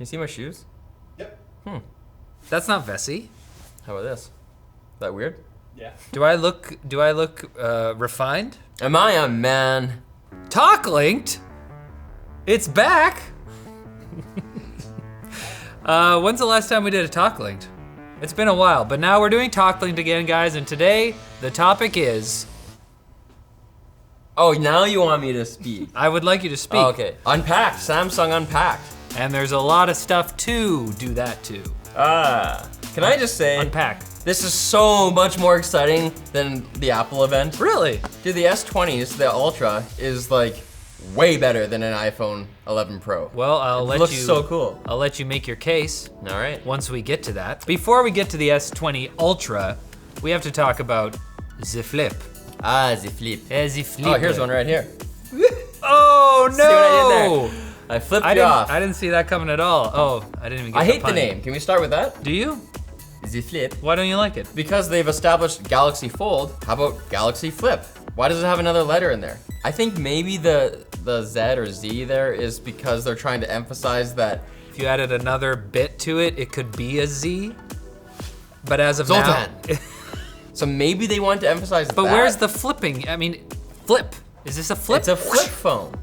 you see my shoes? Yep. That's not Vessi. How about this? Is that weird? Yeah. Do I look refined? Am I a man? TalkLinked? It's back. When's the last time we did a TalkLinked? It's been a while, but now we're doing TalkLinked again, guys, and today the topic is... Oh, now you want me to speak. I would like you to speak. Oh, okay. Unpacked, Samsung Unpacked. And there's a lot of stuff to do that too. Can I just say, Unpack. this is so much more exciting than the Apple event. Really? Dude, the S20s, the Ultra, is like way better than an iPhone 11 Pro. Well, I'll let you. Looks so cool. I'll let you make your case. All right. Once we get to that. Before we get to the S20 Ultra, we have to talk about the Flip. The Flip. The Flip. Oh, here's one right here. Oh no! See what I did there? I flipped you off. I didn't see that coming at all. Oh, I didn't even get I the hate the pun. name. Can we start with that? Do you? The Flip. Why don't you like it? Because they've established Galaxy Fold. How about Galaxy Flip? Why does it have another letter in there? I think maybe the Z or Z there is because they're trying to emphasize that. If you added another bit to it, it could be a Z. But as of Zoltan. now... So maybe they want to emphasize that. But where's the flipping? I mean, flip. Is this a flip? It's a flip phone.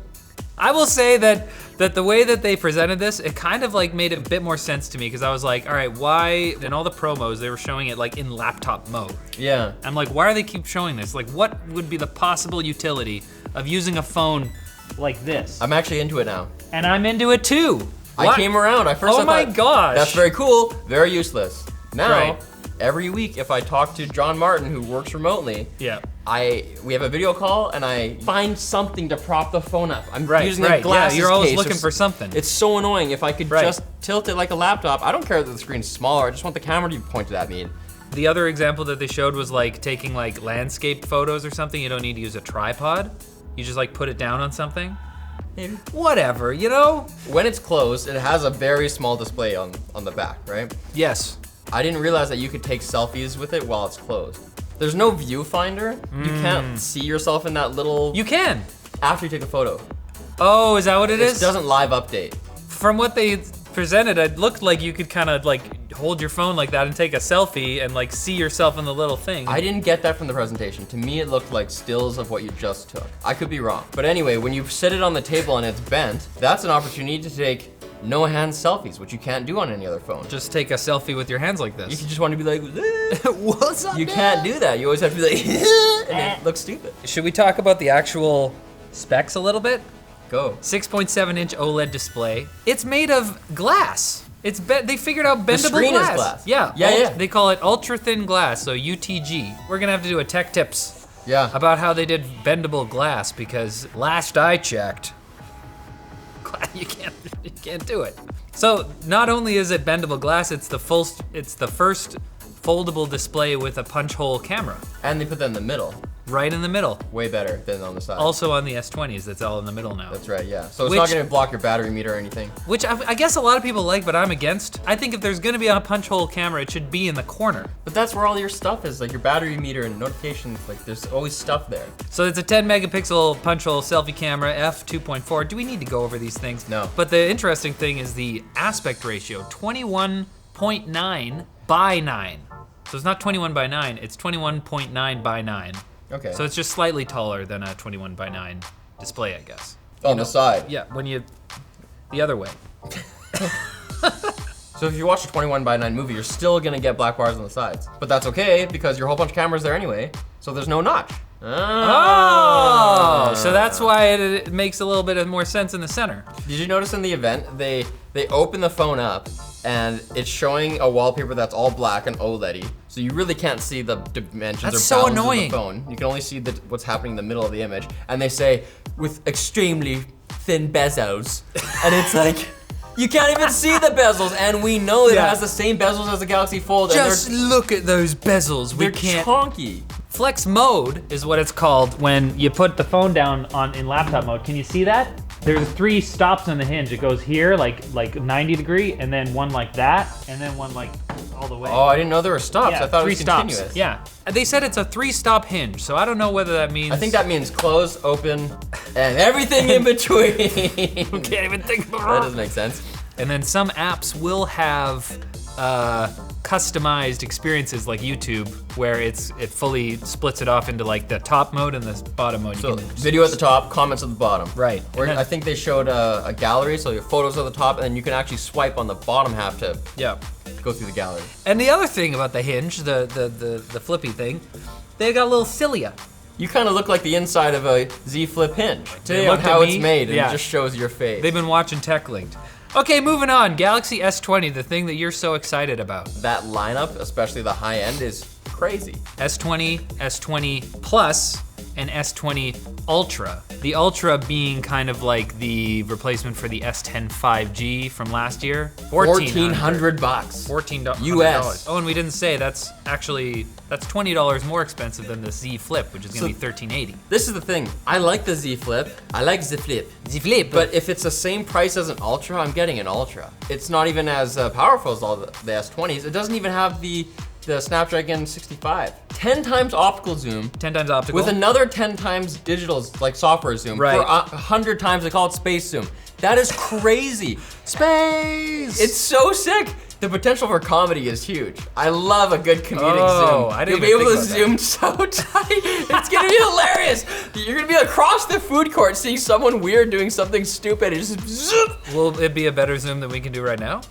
I will say that the way that they presented this, it kind of like made a bit more sense to me because I was like, all right, why, in all the promos, they were showing it like in laptop mode. Yeah. I'm like, why are they keep showing this? Like, what would be the possible utility of using a phone like this? I'm actually into it now. And I'm into it too. I came around. I first Oh my thought, gosh. that's very cool, very useless. Now, Right. every week if I talk to John Martin, who works remotely, Yeah. we have a video call and I find something to prop the phone up. I'm Right, using right. a glasses Yeah, you're always case or looking for something. It's so annoying. If I could Right. just tilt it like a laptop, I don't care that the screen's smaller, I just want the camera to be pointed at me. The other example that they showed was like taking like landscape photos or something. You don't need to use a tripod. You just like put it down on something. Maybe. Whatever, you know? When it's closed, it has a very small display on the back, right? Yes. I didn't realize that you could take selfies with it while it's closed. There's no viewfinder. You can't see yourself in that little... You can. After you take a photo. Oh, is that what it It is? doesn't live update. From what they presented, it looked like you could kind of like hold your phone like that and take a selfie and like see yourself in the little thing. I didn't get that from the presentation. To me, it looked like stills of what you just took. I could be wrong. But anyway, when you sit it on the table and it's bent, that's an opportunity to take no hand selfies, which you can't do on any other phone. Just take a selfie with your hands like You this. can just want to be like, What's up? you can't do that. You always have to be like, and it looks stupid. Should we talk about the actual specs a little bit? Go. 6.7-inch OLED display. It's made of glass. They figured out bendable screen is glass. glass. Yeah. Yeah. They call it ultra thin glass, so UTG. We're gonna have to do a tech tips Yeah. about how they did bendable glass because last I checked, you can't do it. So not only is it bendable glass, it's the first foldable display with a punch hole camera And they put that in the middle. right in the middle. Way better than on the side. Also on the S20s, that's all in the middle now. That's right, yeah. So it's not gonna block your battery meter or anything. Which I guess a lot of people like, but I'm against. I think if there's gonna be a punch hole camera, it should be in the corner. But that's where all your stuff is, like your battery meter and notifications, like there's always stuff there. So it's a 10 megapixel punch hole selfie camera, f2.4. Do we need to go over these things? No. But the interesting thing is the aspect ratio, 21.9 by 9. So it's not 21 by 9, it's 21.9 by 9. Okay. So it's just slightly taller than a 21 by 9 display, I guess. on the side. Yeah, the other way. So if you watch a 21 by 9 movie, you're still gonna get black bars on the sides. But that's okay, because your whole bunch of cameras there anyway, so there's no notch. Oh, so that's why it makes a little bit of more sense in the center. Did you notice in the event, they open the phone up, and it's showing a wallpaper that's all black and OLED-y, so you really can't see the dimensions That's or so bounds annoying. of the phone. You can only see what's happening in the middle of the image, and they say, with extremely thin bezels, and it's like, you can't even see the bezels, and we know it has the same bezels as the Galaxy Fold, Just and look at those bezels. they're chonky. Flex mode is what it's called when you put the phone down in laptop mode. Can you see that? There's 3 stops on the hinge. It goes here, like 90 degree, and then one like that, and then one like all the way. Oh, I didn't know there were stops. Yeah, I thought it 3 was stops. continuous. Yeah, and they said it's a 3-stop hinge, so I don't know whether that means. I think that means close, open, and everything in between. Can't even think about That doesn't make sense. And then some apps will have customized experiences like YouTube, where it fully splits it off into like the top mode and the bottom mode. So video at the top, comments at the bottom. Right. Or I think they showed a gallery, so your photos at the top, and then you can actually swipe on the bottom half to go through the gallery. And the other thing about the hinge, the flippy thing, they got a little cilia. You kind of look like the inside of a Z Flip hinge. Today on how it's made, and it just shows your face. They've been watching Techlinked. Okay, moving on. Galaxy S20, the thing that you're so excited about. That lineup, especially the high end, is crazy. S20, S20 Plus, and S20 Ultra. The Ultra being kind of like the replacement for the S10 5G from last year. $1,400. $1,400 US. Oh, and we didn't say that's $20 more expensive than the Z Flip, which is gonna be $1,380. This is the thing. I like the Z Flip. I like Z Flip. Z Flip. But if it's the same price as an Ultra, I'm getting an Ultra. It's not even as powerful as all the S20s. It doesn't even have the Snapdragon 65. 10 times optical zoom. 10 times optical. With another 10 times digital, like software zoom. Right. For 100 times, they call it space zoom. That is crazy. Space! It's so sick. The potential for comedy is huge. I love a good comedic zoom. I didn't You'll be even able to think zoom so tight. It's gonna be hilarious. You're gonna be across the food court seeing someone weird doing something stupid and just zoom. Will it be a better zoom than we can do right now?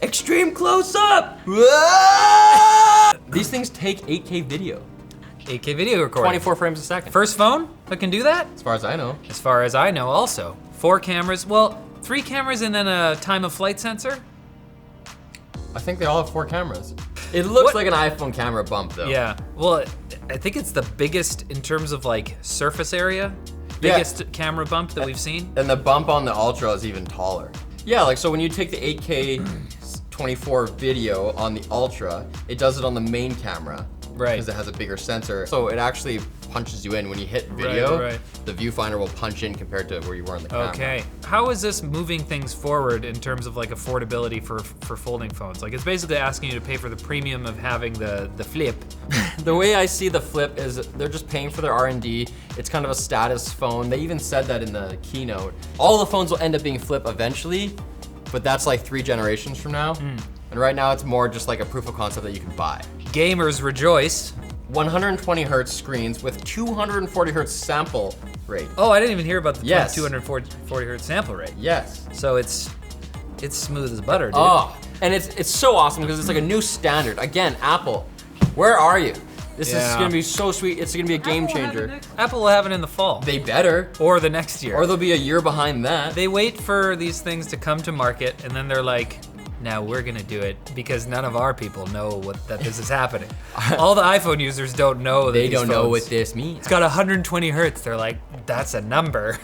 Extreme close up. These things take 8K video. 8K video recording. 24 frames a second. First phone that can do that? As far as I know. As far as I know also. 4 cameras, well, 3 cameras and then a time of flight sensor? I think they all have 4 cameras. It looks like an iPhone camera bump though. Yeah, well, I think it's the biggest in terms of like surface area. Biggest camera bump that we've seen. And the bump on the Ultra is even taller. Yeah, like so when you take the 8K 24 video on the Ultra, it does it on the main camera. Right. Because it has a bigger sensor. So it actually punches you in. When you hit video, Right. the viewfinder will punch in compared to where you were on the camera. Okay. How is this moving things forward in terms of like affordability for folding phones? Like it's basically asking you to pay for the premium of having the Flip. The way I see the Flip is they're just paying for their R&D. It's kind of a status phone. They even said that in the keynote. All the phones will end up being Flip eventually, but that's like 3 generations from now. And right now it's more just like a proof of concept that you can buy. Gamers rejoice. 120 hertz screens with 240 hertz sample rate. Oh, I didn't even hear about the Yes. 240 hertz sample rate. Yes. So it's smooth as butter, dude. Oh, and it's so awesome because it's like a new standard. Again, Apple, where are you? This is Yeah. gonna be so sweet. It's gonna be a game changer. Apple will have it in the fall. They better. Or the next year. Or they'll be a year behind that. They wait for these things to come to market and then they're like, now we're gonna do it because none of our people know that this is happening. All the iPhone users don't know that They these don't know phones- what this means. It's got 120 hertz. They're like, that's a number.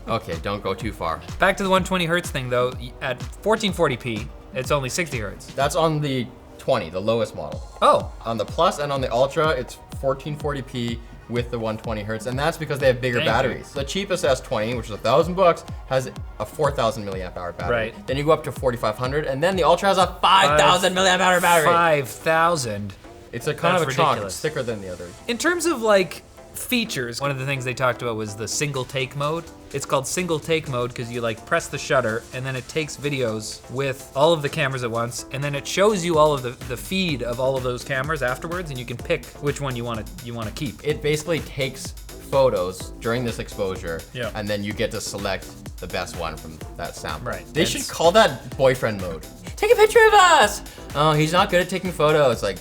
Okay, don't go too far. Back to the 120 hertz thing though, at 1440p, it's only 60 hertz. That's on the 20, the lowest model. Oh, On the Plus and on the Ultra, it's 1440p with the 120 hertz, and that's because they have bigger Thank you. batteries. The cheapest S20, which is $1,000, has a 4,000 milliamp hour battery. Right. Then you go up to 4,500, and then the Ultra has a 5,000 milliamp hour battery. 5,000. It's a kind That's of a chunk. ridiculous. It's thicker than the others. In terms of like features, one of the things they talked about was the single take mode. It's called single take mode because you like press the shutter and then it takes videos with all of the cameras at once, and then it shows you all of the feed of all of those cameras afterwards, and you can pick which one you want to keep. It basically takes photos during this exposure, Yeah. and then you get to select the best one from that sample. Right. They should call that boyfriend mode. Take a picture of us. Oh, he's not good at taking photos. Like,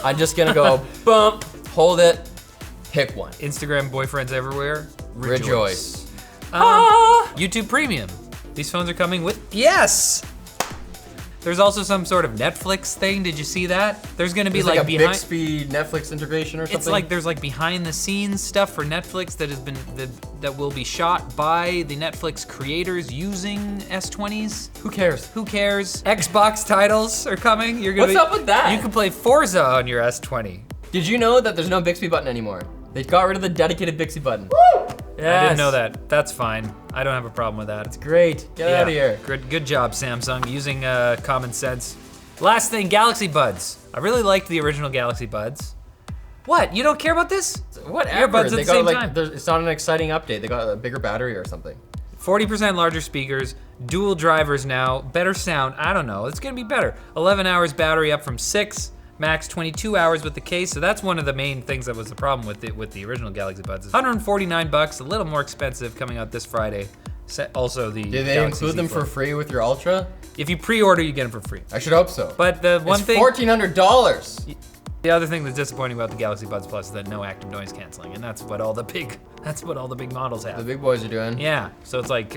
I'm just gonna go bump, hold it, pick one. Instagram boyfriends everywhere. Rejoice. YouTube Premium. These phones are coming with, yes! There's also some sort of Netflix thing. Did you see that? There's gonna be There's like like a behind. Bixby Netflix integration or something. It's like there's like behind the scenes stuff for Netflix that has been that will be shot by the Netflix creators using S20s. Who cares? Who cares? Xbox titles are coming. You're gonna What's up with that? You can play Forza on your S20. Did you know that there's no Bixby button anymore? They got rid of the dedicated Bixby button. I Yes. didn't know that. That's fine. I don't have a problem with that. It's great. Get out of here. Good job, Samsung, using common sense. Last thing, Galaxy Buds. I really liked the original Galaxy Buds. What? You don't care about this? Whatever. Earbuds at They the got same like, time. it's not an exciting update. They got a bigger battery or something. 40% larger speakers, dual drivers now, better sound. I don't know. It's gonna be better. 11 hours battery up from 6. Max 22 hours with the case, so that's one of the main things that was the problem with the original Galaxy Buds. It's $149, a little more expensive, coming out this Friday. Also the Do they Galaxy include them Z Flip. for free with your Ultra? If you pre-order, you get them for free. I should hope so. But the one it's thing, $1,400. the other thing that's disappointing about the Galaxy Buds Plus is that no active noise canceling, and that's what all the big models have. The big boys are doing. Yeah, so it's like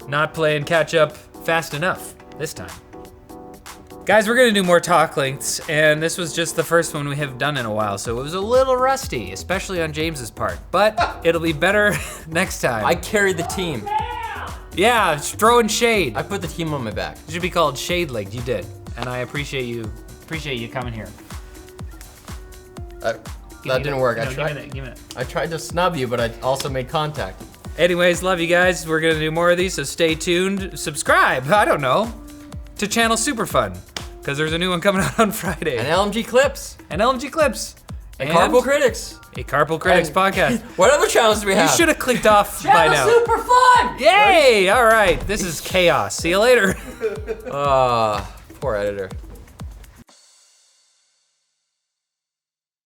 not playing catch up fast enough this time. Guys, we're gonna do more TalkLinked, and this was just the first one we have done in a while, so it was a little rusty, especially on James's part, but it'll be better next time. I carried the team. Yeah, it's throwing shade. I put the team on my back. It should be called Shade Linked, you did, and I appreciate you coming here. That didn't work. No, I tried. give me that. I tried to snub you, but I also made contact. Anyways, love you guys. We're gonna do more of these, so stay tuned. Subscribe, I don't know, to Channel Super Fun, because there's a new one coming out on Friday. And LMG Clips. And LMG Clips. And Carpool Critics. A Carpool Critics And- podcast. What other channels do we You have? should have clicked off by now. Super Fun! Yay! All right, this is chaos. See you later. Poor editor.